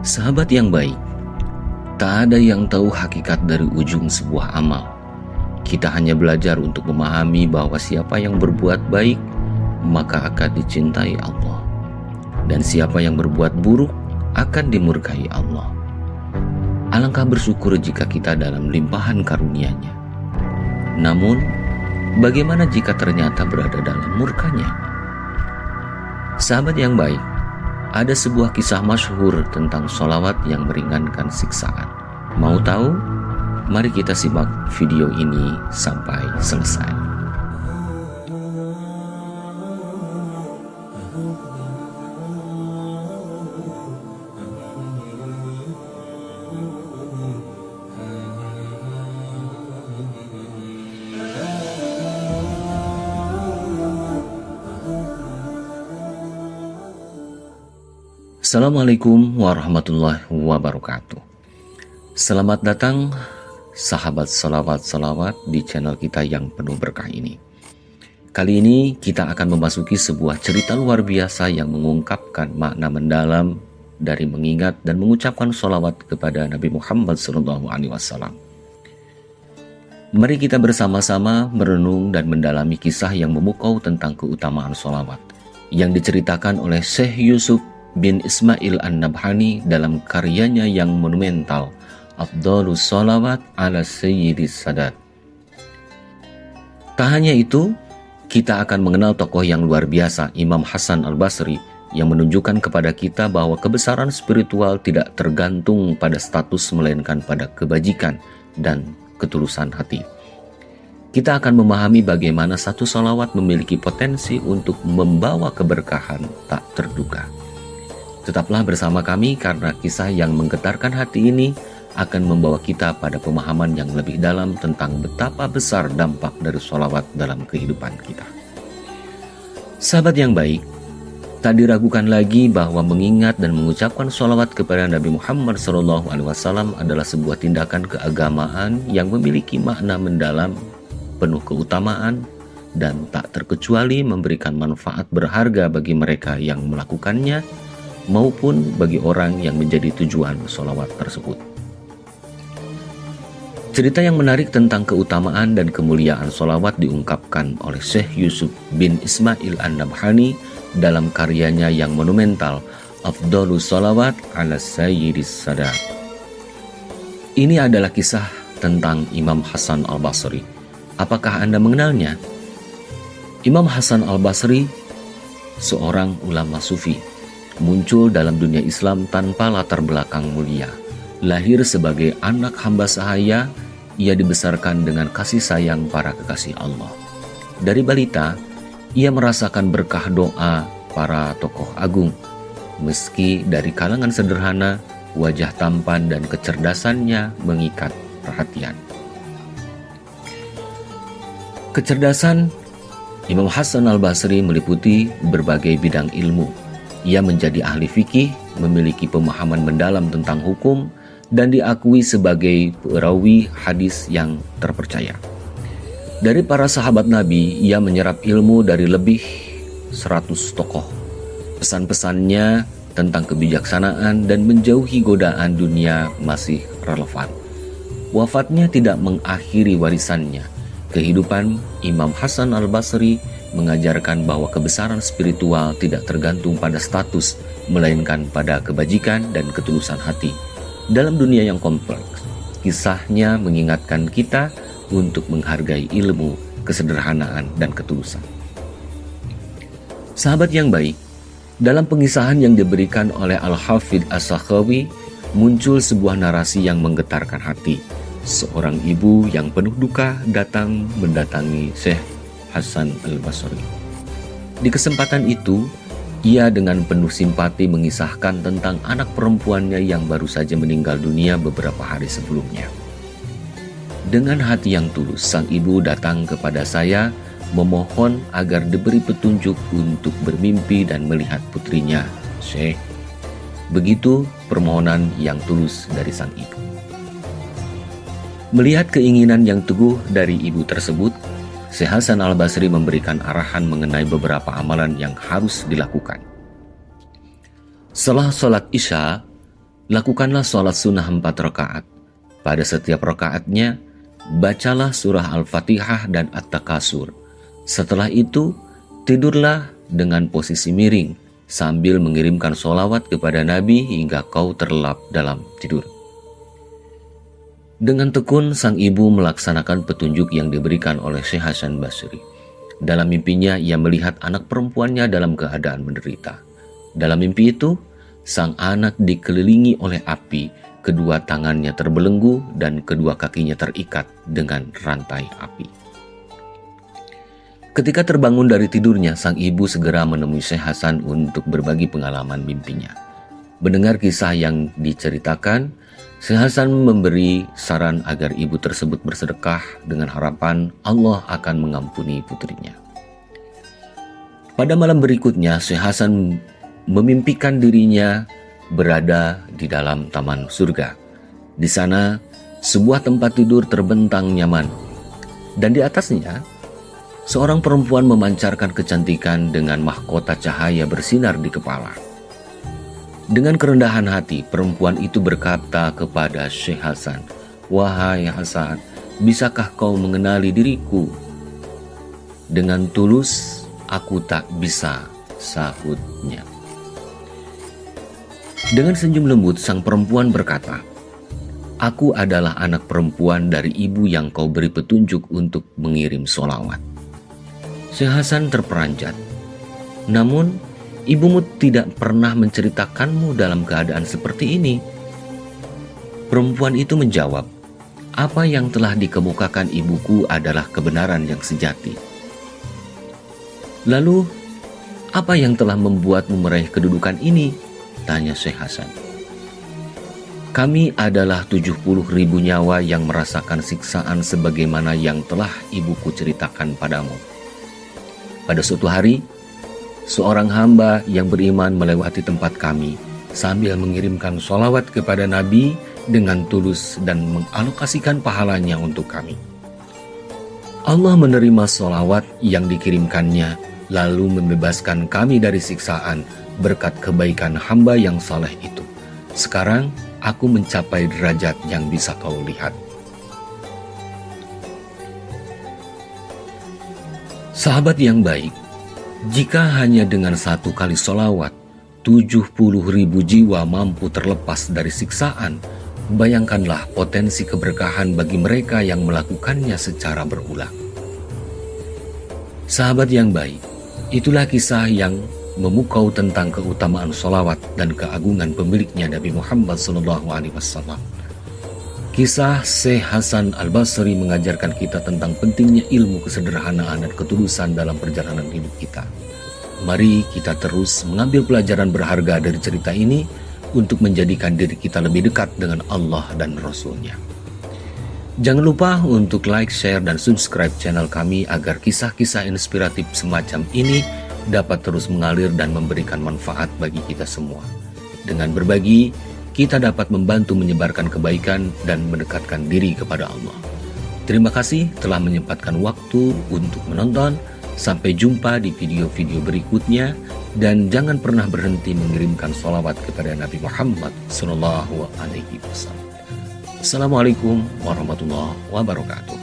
Sahabat yang baik, tak ada yang tahu hakikat dari ujung sebuah amal. Kita hanya belajar untuk memahami bahwa siapa yang berbuat baik, maka akan dicintai Allah. Dan siapa yang berbuat buruk, akan dimurkai Allah. Alangkah bersyukur jika kita dalam limpahan karunia-Nya. Namun, bagaimana jika ternyata berada dalam murkanya? Sahabat yang baik, ada sebuah kisah masyhur tentang sholawat yang meringankan siksaan. Mau tahu? Mari kita simak video ini sampai selesai. Assalamualaikum warahmatullahi wabarakatuh. Selamat datang sahabat salawat di channel kita yang penuh berkah ini. Kali ini kita akan memasuki sebuah cerita luar biasa yang mengungkapkan makna mendalam dari mengingat dan mengucapkan sholawat kepada Nabi Muhammad SAW. Mari kita bersama-sama merenung dan mendalami kisah yang memukau tentang keutamaan sholawat yang diceritakan oleh Syekh Yusuf bin Ismail An-Nabhani dalam karyanya yang monumental Afdhalus Sholawat ala Sayyidis Sadat. Tak hanya itu, kita akan mengenal tokoh yang luar biasa, Imam Hasan Al-Basri, yang menunjukkan kepada kita bahwa kebesaran spiritual tidak tergantung pada status melainkan pada kebajikan dan ketulusan hati. Kita akan memahami bagaimana satu sholawat memiliki potensi untuk membawa keberkahan tak terduga. Tetaplah bersama kami karena kisah yang menggetarkan hati ini akan membawa kita pada pemahaman yang lebih dalam tentang betapa besar dampak dari sholawat dalam kehidupan kita. Sahabat yang baik, tak diragukan lagi bahwa mengingat dan mengucapkan sholawat kepada Nabi Muhammad SAW adalah sebuah tindakan keagamaan yang memiliki makna mendalam, penuh keutamaan, dan tak terkecuali memberikan manfaat berharga bagi mereka yang melakukannya maupun bagi orang yang menjadi tujuan sholawat tersebut. Cerita yang menarik tentang keutamaan dan kemuliaan sholawat diungkapkan oleh Syekh Yusuf bin Ismail An-Nabhani dalam karyanya yang monumental Afdhalus Sholawat ala Sayyidis Sadat. Ini adalah kisah tentang Imam Hasan Al-Basri. Apakah Anda mengenalnya? Imam Hasan Al-Basri seorang ulama sufi, muncul dalam dunia Islam tanpa latar belakang mulia. Lahir sebagai anak hamba sahaya, ia dibesarkan dengan kasih sayang para kekasih Allah. Dari balita, ia merasakan berkah doa para tokoh agung. Meski dari kalangan sederhana, wajah tampan dan kecerdasannya mengikat perhatian. Kecerdasan Imam Hasan Al-Basri meliputi berbagai bidang ilmu. Ia menjadi ahli fikih, memiliki pemahaman mendalam tentang hukum, dan diakui sebagai perawi hadis yang terpercaya. Dari para sahabat Nabi, ia menyerap ilmu dari lebih 100 tokoh. Pesan-pesannya tentang kebijaksanaan dan menjauhi godaan dunia masih relevan. Wafatnya tidak mengakhiri warisannya. Kehidupan Imam Hasan Al-Basri mengajarkan bahwa kebesaran spiritual tidak tergantung pada status, melainkan pada kebajikan dan ketulusan hati. Dalam dunia yang kompleks, kisahnya mengingatkan kita untuk menghargai ilmu, kesederhanaan, dan ketulusan. Sahabat yang baik, dalam pengisahan yang diberikan oleh Al-Hafidh As-Sakhawi, muncul sebuah narasi yang menggetarkan hati. Seorang ibu yang penuh duka datang mendatangi Syekh Hasan Al-Basri. Di kesempatan itu, ia dengan penuh simpati mengisahkan tentang anak perempuannya yang baru saja meninggal dunia beberapa hari sebelumnya. Dengan hati yang tulus, sang ibu datang kepada saya memohon agar diberi petunjuk untuk bermimpi dan melihat putrinya, Syekh. Begitu permohonan yang tulus dari sang ibu. Melihat keinginan yang teguh dari ibu tersebut, Syekh Hasan Al-Basri memberikan arahan mengenai beberapa amalan yang harus dilakukan. Setelah sholat Isya, Lakukanlah sholat sunnah 4 rakaat. Pada setiap rakaatnya, bacalah surah Al-Fatihah dan At-Takasur. Setelah itu, tidurlah dengan posisi miring sambil mengirimkan sholawat kepada Nabi hingga kau terlelap dalam tidur. Dengan tekun, sang ibu melaksanakan petunjuk yang diberikan oleh Syekh Hasan Basri. Dalam mimpinya, ia melihat anak perempuannya dalam keadaan menderita. Dalam mimpi itu, sang anak dikelilingi oleh api, kedua tangannya terbelenggu dan kedua kakinya terikat dengan rantai api. Ketika terbangun dari tidurnya, sang ibu segera menemui Syekh Hasan untuk berbagi pengalaman mimpinya. Mendengar kisah yang diceritakan, Syekh Hasan memberi saran agar ibu tersebut bersedekah dengan harapan Allah akan mengampuni putrinya. Pada malam berikutnya, Syekh Hasan memimpikan dirinya berada di dalam taman surga. Di sana, sebuah tempat tidur terbentang nyaman, dan di atasnya, seorang perempuan memancarkan kecantikan dengan mahkota cahaya bersinar di kepala. Dengan kerendahan hati, perempuan itu berkata kepada Syekh Hasan, "Wahai Hasan, bisakah kau mengenali diriku?" "Dengan tulus, aku tak bisa," sahutnya. Dengan senyum lembut, sang perempuan berkata, "Aku adalah anak perempuan dari ibu yang kau beri petunjuk untuk mengirim sholawat." Syekh Hasan terperanjat. "Namun, ibumu tidak pernah menceritakanmu dalam keadaan seperti ini." Perempuan itu menjawab, "Apa yang telah dikemukakan ibuku adalah kebenaran yang sejati." "Lalu, apa yang telah membuatmu meraih kedudukan ini?" tanya Syekh Hasan. "Kami adalah 70.000 nyawa yang merasakan siksaan sebagaimana yang telah ibuku ceritakan padamu. Pada suatu hari, seorang hamba yang beriman melewati tempat kami sambil mengirimkan sholawat kepada Nabi dengan tulus dan mengalokasikan pahalanya untuk kami. Allah menerima sholawat yang dikirimkannya lalu membebaskan kami dari siksaan berkat kebaikan hamba yang saleh itu. Sekarang aku mencapai derajat yang bisa kau lihat." Sahabat yang baik, jika hanya dengan 1 kali sholawat, 70.000 jiwa mampu terlepas dari siksaan, bayangkanlah potensi keberkahan bagi mereka yang melakukannya secara berulang. Sahabat yang baik, itulah kisah yang memukau tentang keutamaan sholawat dan keagungan pemiliknya Nabi Muhammad SAW. Kisah Syekh Hasan Al-Basri mengajarkan kita tentang pentingnya ilmu kesederhanaan dan ketulusan dalam perjalanan hidup kita. Mari kita terus mengambil pelajaran berharga dari cerita ini untuk menjadikan diri kita lebih dekat dengan Allah dan Rasul-Nya. Jangan lupa untuk like, share, dan subscribe channel kami agar kisah-kisah inspiratif semacam ini dapat terus mengalir dan memberikan manfaat bagi kita semua. Dengan berbagi, kita dapat membantu menyebarkan kebaikan dan mendekatkan diri kepada Allah. Terima kasih telah menyempatkan waktu untuk menonton. Sampai jumpa di video-video berikutnya, dan jangan pernah berhenti mengirimkan sholawat kepada Nabi Muhammad SAW. Assalamualaikum warahmatullahi wabarakatuh.